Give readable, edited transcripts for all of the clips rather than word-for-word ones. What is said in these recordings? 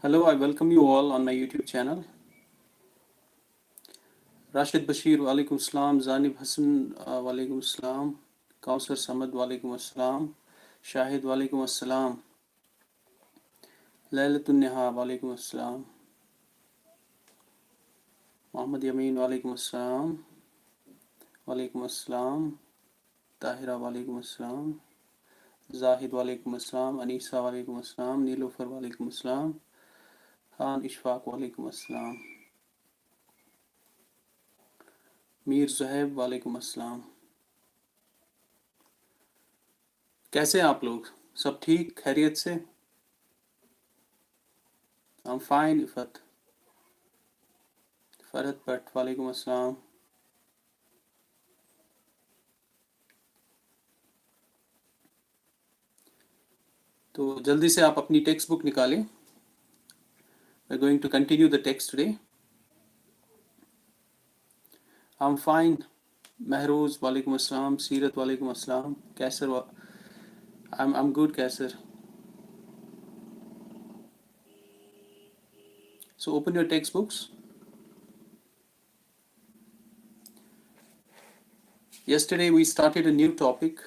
Hello, I welcome you all on my YouTube channel. Rashid Bashir, walaikum salam. Zanib Hassan, walaikum salam. Kausar Samad, walaikum assalam. Shahid, walaikum assalam. Laylatun Neha, walaikum assalam. Muhammad Yamin, walaikum assalam. Walaikum assalam. Tahira, walaikum assalam. Zahid, walaikum assalam. Anisa, walaikum assalam. Nilofar, walaikum assalam. Khan Ishfaq, walaikum assalam. Mir Zuhaib, वालेकुम अस्सलाम। कैसे हैं आप लोग? सब ठीक, खैरियत से? I'm fine, Iffat. फरहत भट्ट, वालेकुम अस्सलाम। तो जल्दी से आप अपनी टेक्स्ट बुक निकालें। We're going to continue the text today. I'm fine. Mehroz, वालेकुम अस्सलाम। सीरत, वालेकुम अस्सलाम। Qaiser, I'm good, Qaiser. So open your textbooks. Yesterday we started a new topic,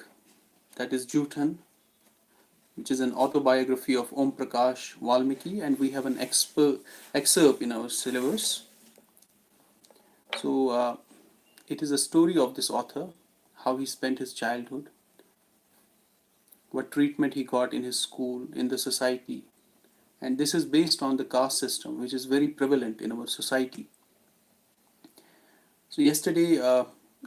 that is Joothan, which is an autobiography of Om Prakash Valmiki, and we have an excerpt in our syllabus. So it is a story of this author, how he spent his childhood, what treatment he got in his school, in the society. And this is based on the caste system, which is very prevalent in our society. So yesterday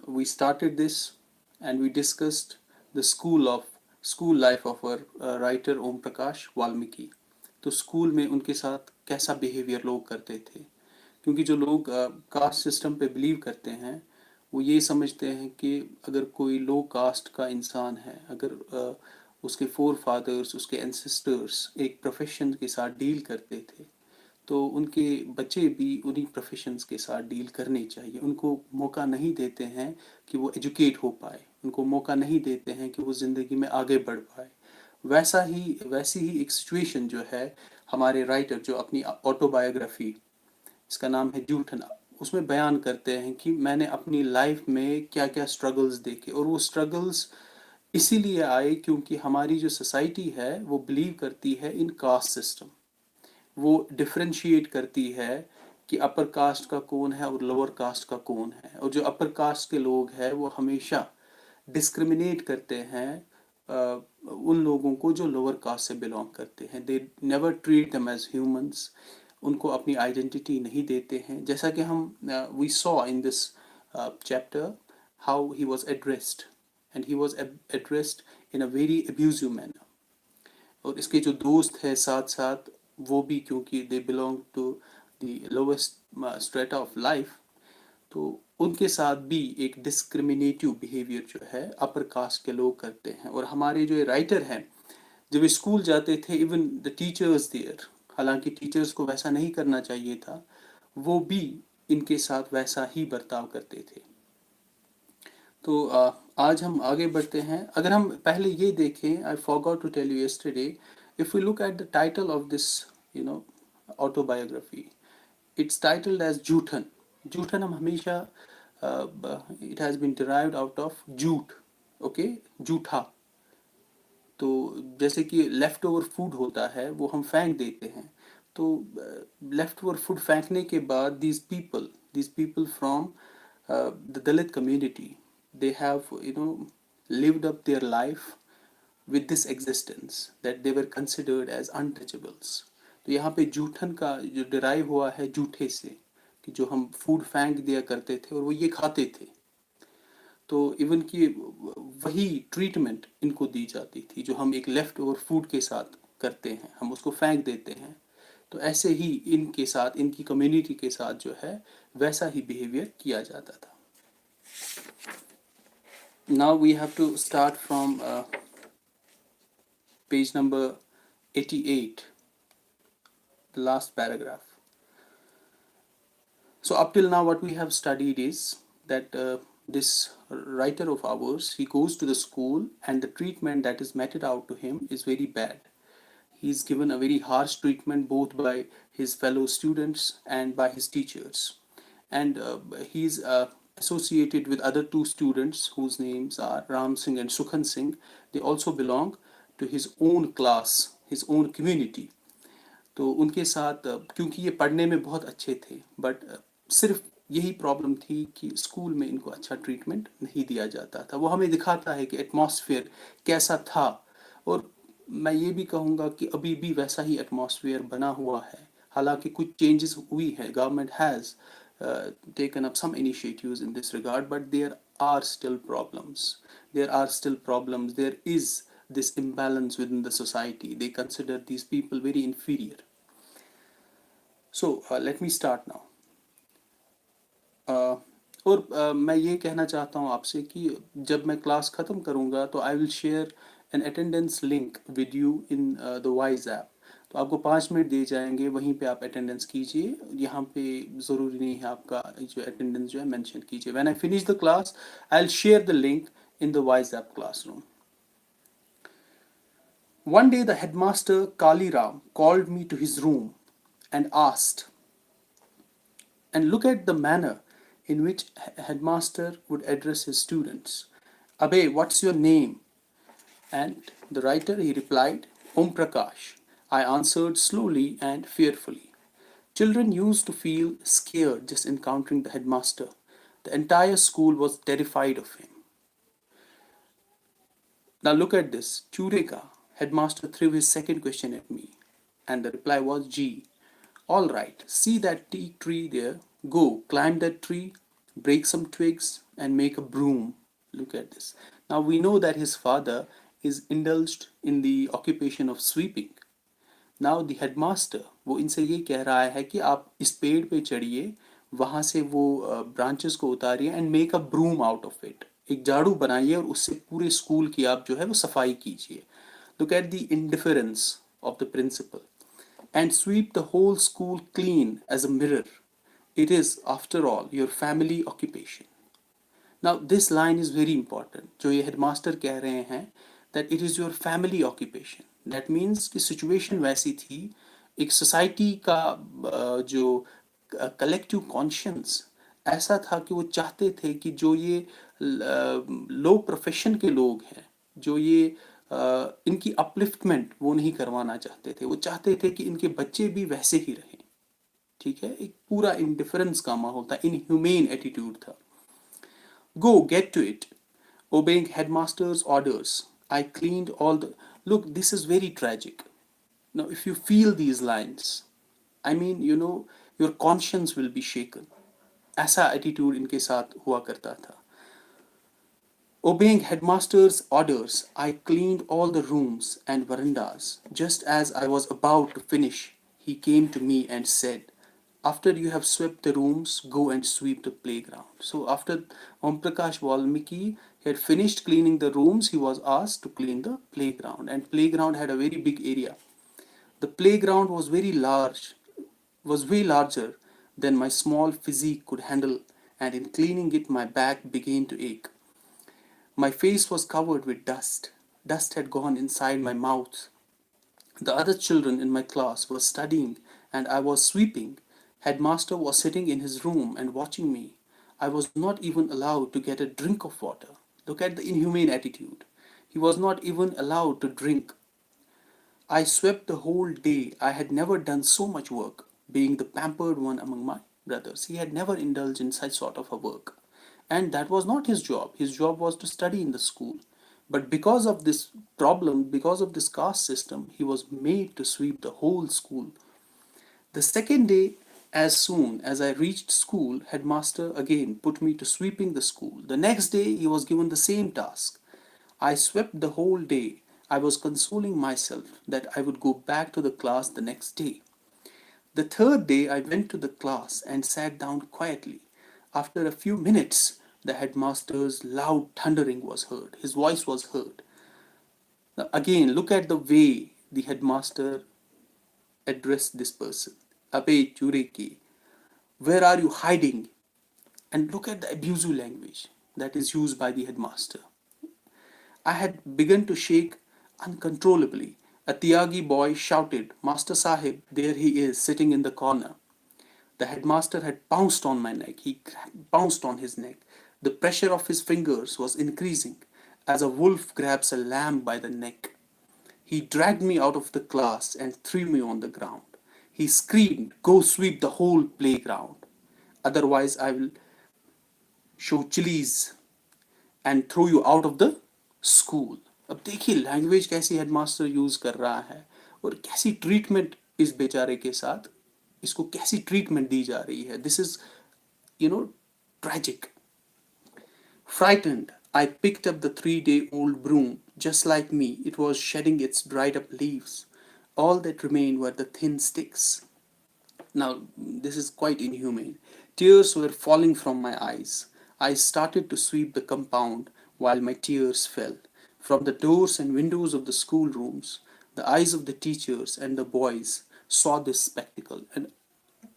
we started this and we discussed the school life of our writer Om Prakash Valmiki. तो school में उनके साथ कैसा behaviour लोग करते थे, क्योंकि जो लोग कास्ट सिस्टम पे बिलीव करते हैं वो ये समझते हैं कि अगर कोई लो कास्ट का इंसान है, अगर उसके फोर फादर्स, उसके एंसेस्टर्स एक प्रोफेशन के साथ डील करते थे, तो उनके बच्चे भी उन्हीं प्रोफेशंस के साथ डील करने चाहिए। उनको मौका नहीं देते हैं कि वो एजुकेट हो पाए, उनको मौका नहीं देते हैं कि वो ज़िंदगी में आगे बढ़ पाए। वैसी ही एक सिचुएशन जो है, हमारे राइटर जो अपनी ऑटोबायोग्राफी, इसका नाम है जूठन, उसमें बयान करते हैं कि मैंने अपनी लाइफ में क्या क्या स्ट्रगल्स देखे, और वो स्ट्रगल्स इसीलिए आए क्योंकि हमारी जो सोसाइटी है वो बिलीव करती है इन कास्ट सिस्टम। वो डिफरेंशिएट करती है कि अपर कास्ट का कौन है और लोअर कास्ट का कौन है, और जो अपर कास्ट के लोग हैं वो हमेशा डिस्क्रिमिनेट करते हैं उन लोगों को जो लोअर कास्ट से बिलोंग करते हैं। They never treat them as humans, उनको अपनी आइडेंटिटी नहीं देते हैं। जैसा कि हम we saw in this chapter how he was addressed, and he was addressed in a very abusive manner. और इसके जो दोस्त हैं साथ साथ, वो भी क्योंकि they belong to the lowest strata of life, तो उनके साथ भी एक डिस्क्रिमिनेटिव बिहेवियर जो है अपर कास्ट के लोग करते हैं। और हमारे जो राइटर हैं, जब स्कूल जाते थे, इवन द टीचर्स देयर, हालांकि टीचर्स को वैसा नहीं करना चाहिए था, वो भी इनके साथ वैसा ही बर्ताव करते थे। तो आज हम आगे बढ़ते हैं। अगर हम पहले ये देखें, I forgot to tell you yesterday, if we look at the title of this autobiography, it's titled as Joothan. Joothan हम हमेशा it has been derived out of जूट, ओके, जूठा। तो जैसे कि लेफ्ट ओवर फूड होता है वो हम फेंक देते हैं, तो लेफ्ट ओवर फूड फेंकने के बाद these people from the Dalit community, they have lived up their life with this existence that they were considered as untouchables. तो यहाँ पे जूठन का जो डिराइव हुआ है जूठे से, कि जो हम फूड फेंक दिया करते थे और वो ये खाते थे, तो इवन की वही ट्रीटमेंट इनको दी जाती थी जो हम एक लेफ्ट ओवर फूड के साथ करते हैं, हम उसको फेंक देते हैं। तो ऐसे ही इनके साथ, इनकी कम्युनिटी के साथ जो है वैसा ही बिहेवियर किया जाता था। Now we have to start from page number 88, the last paragraph. So up till now what we have studied is that this writer of ours, he goes to the school and the treatment that is meted out to him is very bad. He's given a very harsh treatment both by his fellow students and by his teachers. And he's associated with other two students whose names are Ram Singh and Sukhan Singh. They also belong to his own class, his own community. तो उनके साथ क्योंकि ये पढ़ने में बहुत अच्छे थे, बट सिर्फ यही प्रॉब्लम थी कि स्कूल में इनको अच्छा ट्रीटमेंट नहीं दिया जाता था। वो हमें दिखाता है कि एटमॉस्फेयर कैसा था। और मैं ये भी कहूँगा कि अभी भी वैसा ही एटमॉस्फेयर बना हुआ है। हालांकि कुछ चेंजेस हुई है, government has taken up some initiatives in this regard, but there are still problems. There are still problems. There is this imbalance within the society. They consider these people very inferior. So let me start now. Uh, और मैं ये कहना चाहता हूँ आपसे कि जब मैं क्लास ख़त्म करूँगा तो I will share an attendance link with you in the wise app. तो आपको 5 मिनट दिए जाएंगे, वहीं पे आप अटेंडेंस कीजिए। यहाँ पे ज़रूरी नहीं है आपका जो अटेंडेंस जो है मेंशन कीजिए। When I finish the class I will share the link in the wise app classroom. One day the headmaster Kali Ram called me to his room and asked, and look at the manner in which headmaster would address his students. Abe, what's your name? And the writer he replied, Om Prakash. I answered slowly and fearfully. Children used to feel scared just encountering the headmaster. The entire school was terrified of him. Now look at this. Chureka, headmaster threw his second question at me, and the reply was G. All right, see that teak tree there? Go, climb that tree, break some twigs, and make a broom. Look at this. Now we know that his father is indulged in the occupation of sweeping. Now the headmaster वो इनसे ये कह रहा है कि आप इस पेड़ पे चढ़िए, वहाँ से वो ब्रांचेस को उतारिए and make a broom out of it. एक झाड़ू बनाइए और उससे पूरे स्कूल की आप जो है वो सफाई कीजिए। Look at the indifference of the principal and sweep the whole school clean as a mirror. It is after all your family occupation. Now this line is very important. जो ये हेडमास्टर कह रहे हैं that it is your family occupation, that means कि situation वैसी थी। एक society का जो कलेक्टिव कॉन्शियंस ऐसा था कि वो चाहते थे कि जो ये लो प्रोफेशन के लोग हैं, जो ये इनकी अपलिफ्टमेंट वो नहीं करवाना चाहते थे। वो चाहते थे कि इनके बच्चे भी वैसे ही रहें। ठीक है, एक पूरा इंडिफरेंस का माहौल था, इनह्यूमेन एटीट्यूड था। Go, get to it. Obeying headmaster's orders, I cleaned all the. Look, this is very tragic. Now, if you feel these lines, I mean, your conscience will be shaken. ऐसा attitude इनके साथ हुआ करता था। Obeying headmaster's orders, I cleaned all the rooms and verandas. Just as I was about to finish, he came to me and said, after you have swept the rooms, go and sweep the playground. So after Om Prakash Valmiki had finished cleaning the rooms, he was asked to clean the playground. And playground had a very big area. The playground was very large, was way larger than my small physique could handle, and in cleaning it, my back began to ache. My face was covered with dust. Dust had gone inside my mouth. The other children in my class were studying and I was sweeping. Headmaster was sitting in his room and watching me. I was not even allowed to get a drink of water. Look at the inhumane attitude. He was not even allowed to drink. I swept the whole day. I had never done so much work, being the pampered one among my brothers. He had never indulged in such sort of a work. And that was not his job. His job was to study in the school. But because of this problem, because of this caste system, he was made to sweep the whole school. The second day, as soon as I reached school, headmaster again put me to sweeping the school. The next day, he was given the same task. I swept the whole day. I was consoling myself that I would go back to the class the next day. The third day, I went to the class and sat down quietly. After a few minutes, the headmaster's loud thundering was heard. His voice was heard. Now, again, look at the way the headmaster addressed this person. Abe Chureki, where are you hiding? And look at the abusive language that is used by the headmaster. I had begun to shake uncontrollably. A Tyagi boy shouted, Master Sahib, there he is, sitting in the corner. The headmaster had pounced on my neck. He pounced on his neck. The pressure of his fingers was increasing, as a wolf grabs a lamb by the neck. He dragged me out of the class and threw me on the ground. He screamed, Go sweep the whole playground. Otherwise, I will show chilies and throw you out of the school. अब देखिए language कैसी headmaster use कर रहा है और कैसी treatment इस बेचारे के साथ इसको कैसी ट्रीटमेंट दी जा रही है. This is you know tragic. Frightened, I picked up the 3-day-old broom. Just like me, it was shedding its dried up leaves. All that remained were the thin sticks. Now, this is quite inhumane. Tears were falling from my eyes. I started to sweep the compound while my tears fell. From the doors and windows of the schoolrooms, the eyes of the teachers and the boys saw this spectacle, and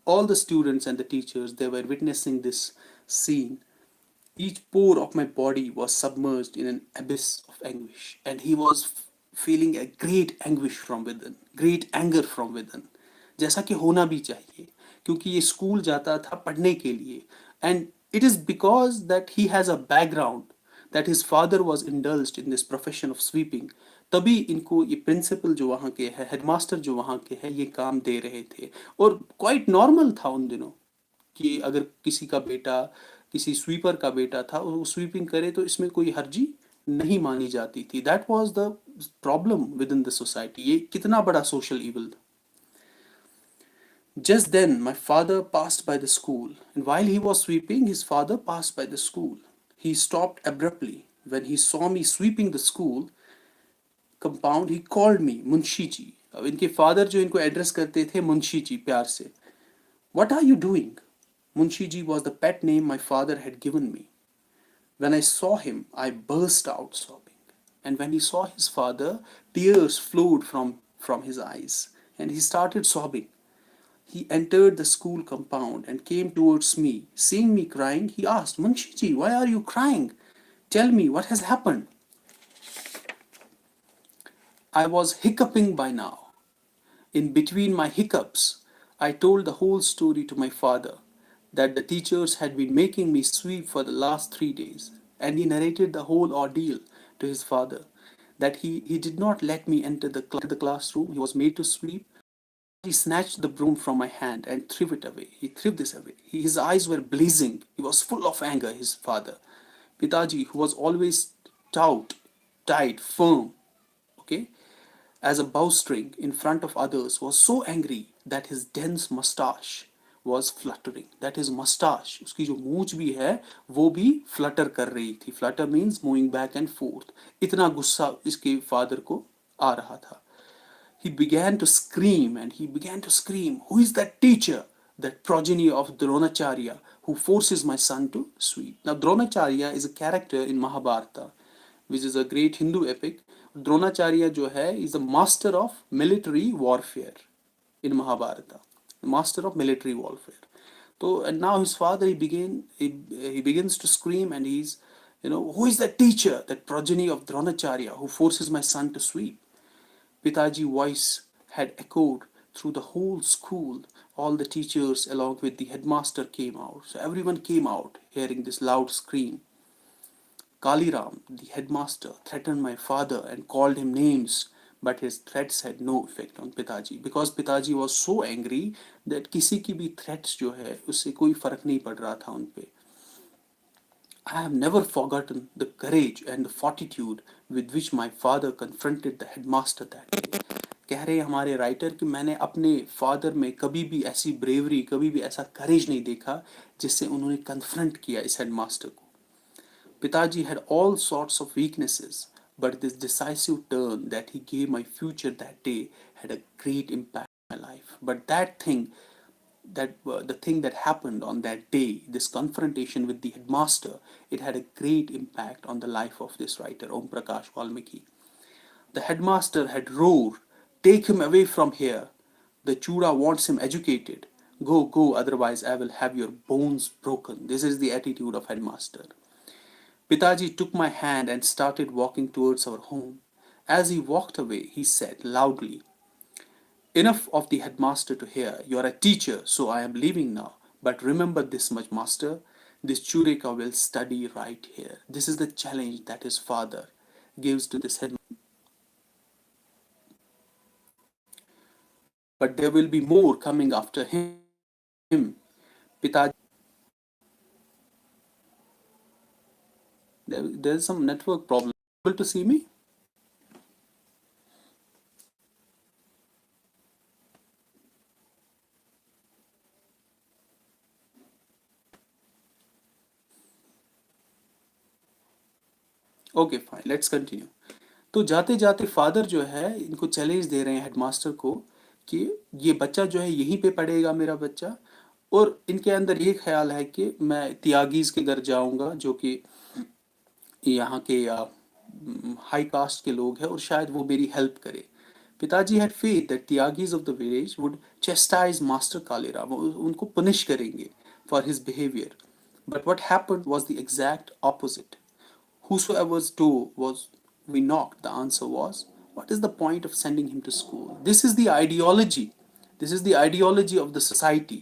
all the students and the teachers, they were witnessing this scene. Each pore of my body was submerged in an abyss of anguish, and he was feeling a great anguish from within, great anger from within. जैसा कि होना भी चाहिए, क्योंकि ये school जाता था पढ़ने के लिए. And it is because that he has a background, that his father was indulged in this profession of sweeping. तभी इनको ये प्रिंसिपल जो वहाँ के है, हेडमास्टर जो वहाँ के है, ये काम दे रहे थे. और क्वाइट नॉर्मल था उन दिनों कि अगर किसी का बेटा, किसी स्वीपर का बेटा था और वो स्वीपिंग करे तो इसमें कोई हर्जी नहीं मानी जाती थी. That was the problem with in the society. ये कितना बड़ा सोशल इवल था. Just then my father passed by the school, and while he was sweeping, his father passed by the school. He stopped abruptly when he saw me sweeping the school compound. He called me Munshi ji. अब इनके father जो इनको address करते थे मुंशी जी प्यार से. What are you doing? Munshiji was the pet name my father had given me. When I saw him, I burst out sobbing. And when he saw his father, tears flowed from his eyes, and he started sobbing. He entered the school compound and came towards me. Seeing me crying, he asked, Munshiji, why are you crying? Tell me, what has happened? I was hiccuping by now. In between my hiccups, I told the whole story to my father, that the teachers had been making me sweep for the last 3 days, and he narrated the whole ordeal to his father, that he did not let me enter the classroom. He was made to sweep. He snatched the broom from my hand and threw it away. He threw this away. His eyes were blazing. He was full of anger, his father. Pitaji, who was always stout, tight, firm, okay, as a bowstring in front of others, was so angry that his dense mustache was fluttering. That his mustache, उसकी जो मूंछ भी है वो भी flutter कर रही थी. Flutter means moving back and forth. इतना गुस्सा इसके father को आ रहा था. He began to scream, and he began to scream, Who is that teacher, that progeny of Dronacharya, who forces my son to sweep? Now, Dronacharya is a character in Mahabharata, which is a great Hindu epic. Dronacharya जो है is a master of military warfare in Mahabharata, master of military warfare. So, and now his father, he begins to scream, and he's, who is that teacher, that progeny of Dronacharya, who forces my son to sweep? Pitaji's voice had echoed through the whole school. All the teachers, along with the headmaster, came out. So everyone came out, hearing this loud scream. Kaliram, the headmaster, threatened my father and called him names, but his threats had no effect on Pitaji, because Pitaji was so angry that किसी की भी threats जो है उससे कोई फर्क नहीं पड़ रहा था उन पे. I have never forgotten the courage and the fortitude with which my father confronted the headmaster that day. कह रहे हमारे राइटर कि मैंने अपने फादर में कभी भी ऐसी ब्रेवरी, कभी भी ऐसा करेज नहीं देखा जिससे उन्होंने कन्फ्रंट किया इस हेडमास्टर को. Pitaji had all sorts of weaknesses, but this decisive turn that he gave my future that day had a great impact on my life. But the thing that happened on that day, this confrontation with the headmaster, it had a great impact on the life of this writer, Om Prakash Valmiki. The headmaster had roared, Take him away from here. The Chura wants him educated. Go, go, otherwise I will have your bones broken. This is the attitude of headmaster. Pitaji took my hand and started walking towards our home. As he walked away, he said loudly, "Enough of the headmaster to hear. You are a teacher, so I am leaving now. But remember this much, master. This Chureka will study right here." This is the challenge that his father gives to this headmaster. But there will be more coming after him. Pitaji, there's some network problem. Able to see me? Okay fine, let's continue. तो जाते जाते father जो है इनको challenge दे रहे हैं headmaster को कि ये बच्चा जो है यहीं पे पढ़ेगा, मेरा बच्चा। और इनके अंदर ये ख्याल है कि मैं त्यागीज के घर जाऊंगा, जो कि यहाँ के हाई कास्ट के लोग हैं, और शायद वो मेरी हेल्प करे। पिताजी had faith that Tyagis of the village would chastise master Kalera, वो उनको पनिश करेंगे for his behaviour. But what happened was the exact opposite. Whosoever's door was we knocked, the answer was, "What is the point of sending him to school?" This is the ideology. This is the ideology of the society.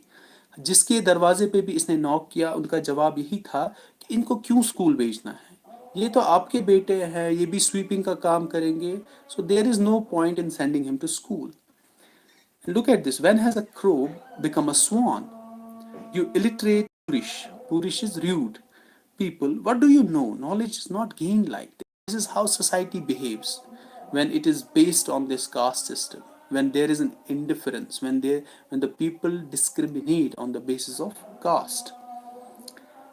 जिसके दरवाजे पे भी इसने knock किया, उनका जवाब यही था कि इनको क्यों स्कूल भेजना है, ये तो आपके बेटे हैं, ये भी स्वीपिंग का काम करेंगे, so there is no point in sending him to school. And look at this, when has a crow become a swan? You illiterate Purish. Purish is rude. People, what do you know? Knowledge is not gained like this. This is how society behaves when it is based on this caste system. When there is an indifference, when the people discriminate on the basis of caste.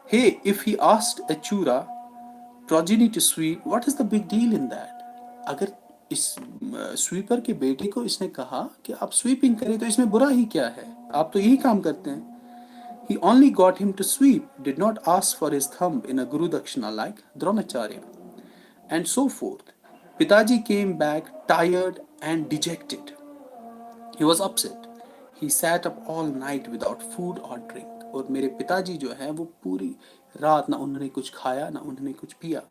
Hey, if he asked a chura progeny to sweep, what is the big deal in that? अगर इस sweeper के बेटे को इसने कहा कि आप sweeping करें, तो इसमें बुरा ही क्या है, आप तो यही काम करते हैं। He only got him to sweep, did not ask for his thumb in a Guru Dakshina like Dronacharya, and so forth. Pitaji came back tired and dejected. He was upset. He sat up all night without food or drink. और मेरे पिताजी जो है वो पूरी रात ना उन्होंने कुछ खाया ना उन्होंने कुछ पिया।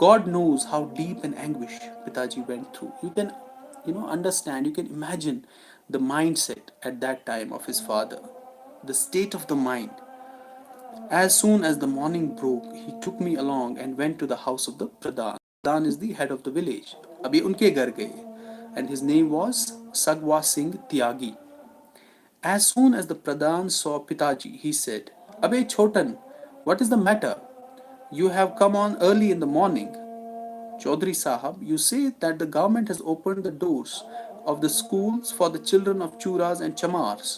God knows how deep an anguish Pitaji went through. You can, understand, you can imagine the mindset at that time of his father, the state of the mind. As soon as the morning broke, he took me along and went to the house of the Pradhan. Pradhan is the head of the village. अब ये उनके घर गए, and his name was Sagwa Singh Tyagi. As soon as the Pradhan saw Pitaji, he said, "Abe Chotan, what is the matter? You have come on early in the morning." "Chaudhry Sahab, you say that the government has opened the doors of the schools for the children of Churas and Chamars,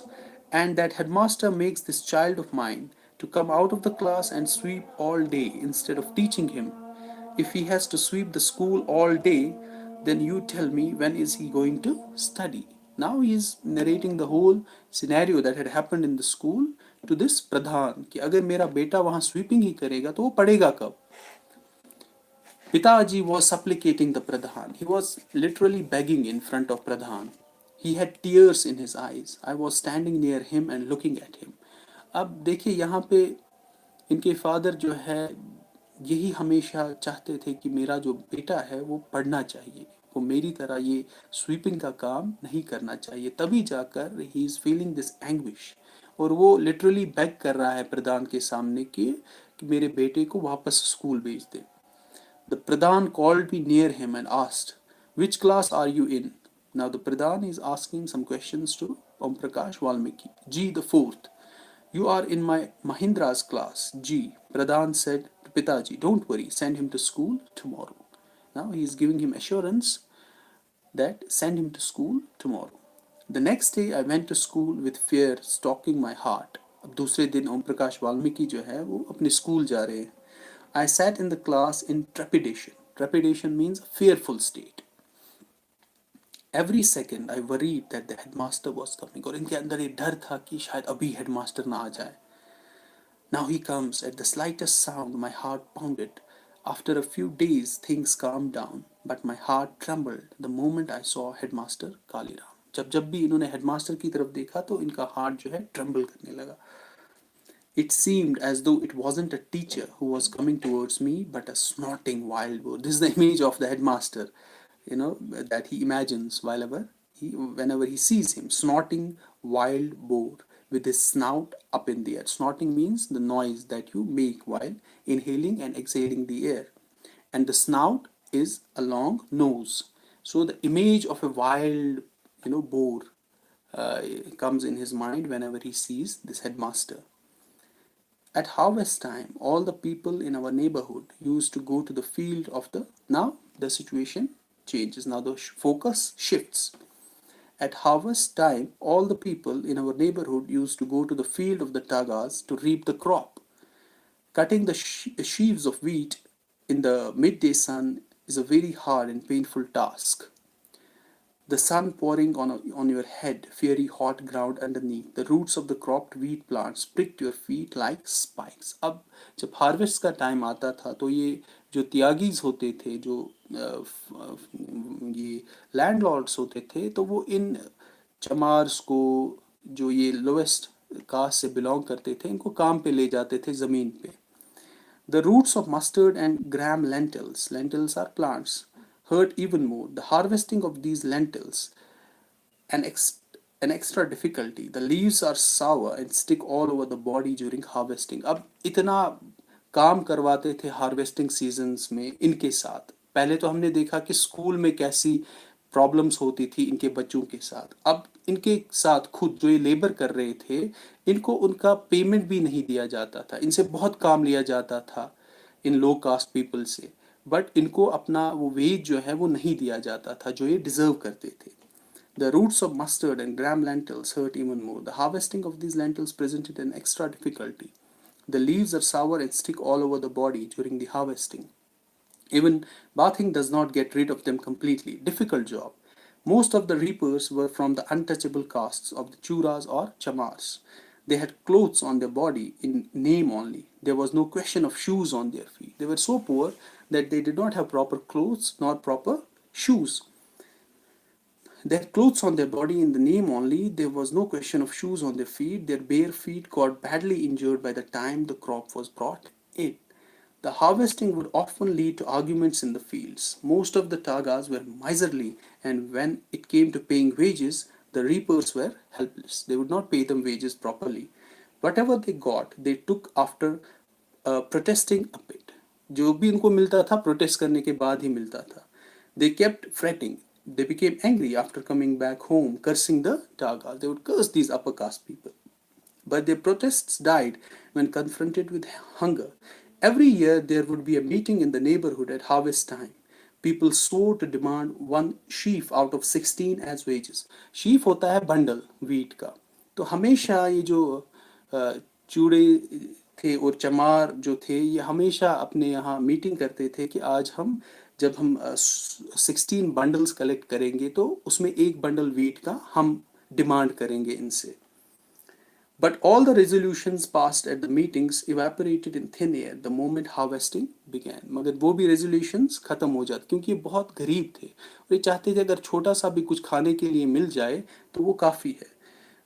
and that headmaster makes this child of mine to come out of the class and sweep all day instead of teaching him. If he has to sweep the school all day, then you tell me, when is he going to study?" Now he is narrating the whole scenario that had happened in the school to this Pradhan कि अगर मेरा बेटा वहाँ sweeping ही करेगा तो वो पढ़ेगा कब। Pitaji was supplicating the Pradhan. He was literally begging in front of Pradhan. He had tears in his eyes. I was standing near him and looking at him. अब देखिए यहाँ पे इनके फादर जो है यही हमेशा चाहते थे कि मेरा जो बेटा है वो पढ़ना चाहिए, वो मेरी तरह ये स्वीपिंग का काम नहीं करना चाहिए। तभी जाकर he is feeling this anguish, और वो लिटरली बेग कर रहा है प्रधान के सामने कि मेरे बेटे को वापस स्कूल भेज दे। The Pradhan called me near him and asked, "Which class are you in?" Now the Pradhan is asking some questions to Om Prakash Valmiki. G, the fourth. "You are in my Mahindra's class." G. Pradhan said to Pitaji, "Don't worry, send him to school tomorrow." Now he is giving him assurance that send him to school tomorrow. The next day I went to school with fear stalking my heart. अब दूसरे दिन ओम प्रकाश वाल्मीकि जो है वो अपने school जा रहे हैं। I sat in the class in trepidation. Trepidation means a fearful state. Every second I worried that the headmaster was coming. और इनके अंदर ये डर था कि शायद अभी headmaster ना आ जाए. Now he comes. At the slightest sound, my heart pounded. After a few days, things calmed down, but my heart trembled the moment I saw headmaster Kaliram. जब भी इन्होंने headmaster की तरफ देखा तो इनका heart जो है tremble करने लगा. It seemed as though it wasn't a teacher who was coming towards me, but a snorting wild boar. This is the image of the headmaster. that he imagines whenever he sees him, snorting wild boar with his snout up in the air. Snorting means the noise that you make while inhaling and exhaling the air, and the snout is a long nose. So the image of a wild, boar uh, comes in his mind whenever he sees this headmaster. At harvest time, all the people in our neighborhood used to go to the field of the. Now the situation changes. Now the focus shifts. At harvest time, all the people in our neighborhood used to go to the field of the tagas to reap the crop. Cutting the sheaves of wheat in the midday sun is a very hard and painful task. The sun pouring on your head, fiery hot ground underneath. The roots of the cropped wheat plants pricked your feet like spikes. अब जब harvest का time आता था तो ये जो त्यागीज होते थे, जो ये लैंडलॉर्ड्स होते थे, तो वो इन चमार्स को, जो ये लोएस्ट कास्ट से बिलोंग करते थे, इनको काम पे ले जाते थे ज़मीन पे. The roots of mustard and gram lentils are plants, hurt even more. The harvesting of these lentils, an, ex, an extra difficulty. The leaves are sour and stick all over the body during harvesting. अब इतना काम करवाते थे harvesting seasons में इनके साथ. पहले तो हमने देखा कि स्कूल में कैसी प्रॉब्लम्स होती थी इनके बच्चों के साथ. अब इनके साथ खुद जो ये लेबर कर रहे थे, इनको उनका पेमेंट भी नहीं दिया जाता था. इनसे बहुत काम लिया जाता था इन लो कास्ट पीपल से, बट इनको अपना वो वेज जो है वो नहीं दिया जाता था जो ये डिजर्व करते थे. The roots of mustard and gram lentils hurt even more. The harvesting of these lentils presented an extra difficulty. The leaves are sour and stick all over the body during the harvesting. Even bathing does not get rid of them completely. Difficult job. Most of the reapers were from the untouchable castes of the Churas or Chamars. They had clothes on their body in name only. There was no question of shoes on their feet. They were so poor that they did not have proper clothes nor proper shoes. They had clothes on their body in the name only. There was no question of shoes on their feet. Their bare feet got badly injured by the time the crop was brought in. The harvesting would often lead to arguments in the fields. Most of the Tagas were miserly, and when it came to paying wages, the reapers were helpless. They would not pay them wages properly. Whatever they got, they took after protesting a bit. जो भी उनको मिलता था protest करने के बाद ही मिलता था. They kept fretting. They became angry after coming back home, cursing the Tagas. They would curse these upper caste people. But their protests died when confronted with hunger. Every year there would be a meeting in the neighborhood at harvest time. People swore to demand one sheaf out of 16 as wages. Sheaf होता है bundle wheat का. तो हमेशा ये जो चूड़े थे और चमार जो थे, ये हमेशा अपने यहाँ मीटिंग करते थे कि आज हम जब हम 16 बंडल्स कलेक्ट करेंगे तो उसमें एक बंडल वीट का हम डिमांड करेंगे इनसे. But all the resolutions passed at the meetings evaporated in thin air the moment harvesting began. मगर वो भी resolutions खत्म हो जाते क्योंकि ये बहुत गरीब थे और ये चाहते थे अगर छोटा सा भी कुछ खाने के लिए मिल जाए तो वो काफ़ी है.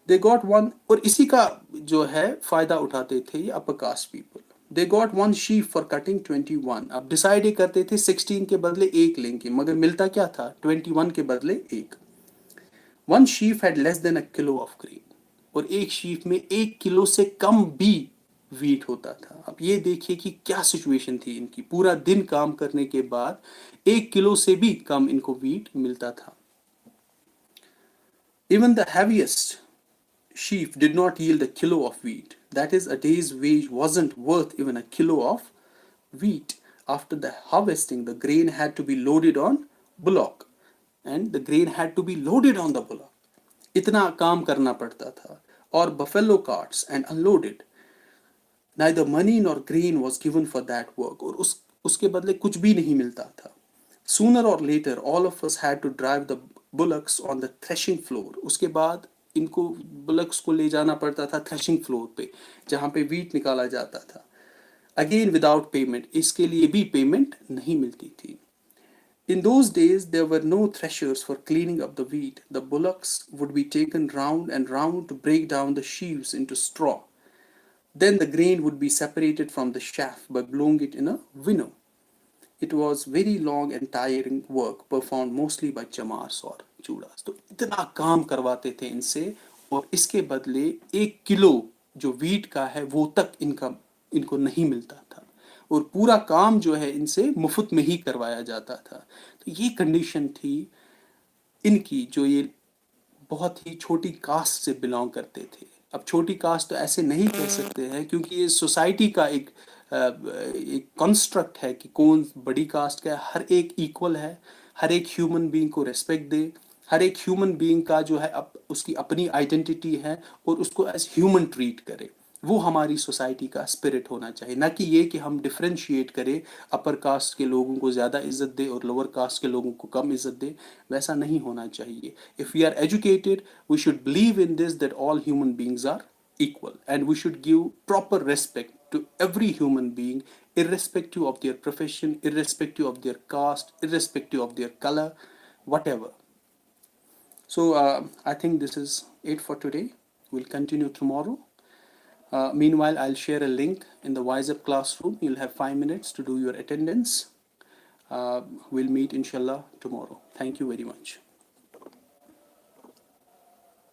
They got one, और इसी का जो है फ़ायदा उठाते थे ये upper caste people. They got one sheaf for cutting 21. अब डिसाइड ये करते थे 16 के बदले एक लेंगे, मगर मिलता क्या था 21 के बदले एक. One sheaf had less than a kilo of grain. और एक शीफ में 1 किलो से कम भी वीट होता था. अब ये देखिए कि क्या सिचुएशन थी इनकी. पूरा दिन काम करने के बाद 1 किलो से भी कम इनको वीट मिलता था. Even the heaviest sheaf did not yield a kilo of wheat. That is, a day's wage wasn't worth even a kilo of wheat. After the harvesting, the grain had to be loaded on bullock. And the grain had to be loaded on the bullock. इतना काम करना पड़ता था. Or buffalo carts and unloaded. Neither money nor grain was given for that work. और उसके बदले कुछ भी नहीं मिलता था. Sooner or later, all of us had to drive the bullocks on the threshing floor. उसके बाद इनको bullocks को ले जाना पड़ता था threshing floor पे, जहाँ पे wheat निकाला जाता था. Again without payment. इसके लिए भी payment नहीं मिलती थी. In those days, there were no threshers for cleaning up the wheat. The bullocks would be taken round and round to break down the sheaves into straw. Then the grain would be separated from the chaff by blowing it in a winnow. It was very long and tiring work performed mostly by chamaars और चूड़ास. तो इतना काम करवाते थे इनसे, और इसके बदले 1 किलो जो वीट का है वो तक इनको नहीं मिलता था, और पूरा काम जो है इनसे मुफ्त में ही करवाया जाता था. तो ये कंडीशन थी इनकी, जो ये बहुत ही छोटी कास्ट से बिलोंग करते थे. अब छोटी कास्ट तो ऐसे नहीं कह सकते हैं, क्योंकि ये सोसाइटी का एक कंस्ट्रक्ट है कि कौन बड़ी कास्ट का है. हर एक इक्वल है, हर एक ह्यूमन बीइंग को रेस्पेक्ट दे, हर एक ह्यूमन बीइंग का जो है उसकी अपनी आइडेंटिटी है, और उसको एज ह्यूमन ट्रीट करे. वो हमारी सोसाइटी का स्पिरिट होना चाहिए, ना कि ये कि हम डिफरेंशिएट करें, अपर कास्ट के लोगों को ज़्यादा इज्जत दे और लोअर कास्ट के लोगों को कम इज्जत दे. वैसा नहीं होना चाहिए. If we are educated, we should believe in this that all human beings are equal, and we should give proper respect to every human being, irrespective of their profession, irrespective of their caste, irrespective of their color, whatever. So I think this is it for today. We'll continue tomorrow. Meanwhile, I'll share a link in the Wise Up classroom. You'll have 5 minutes to do your attendance. We'll meet inshallah tomorrow. Thank you very much.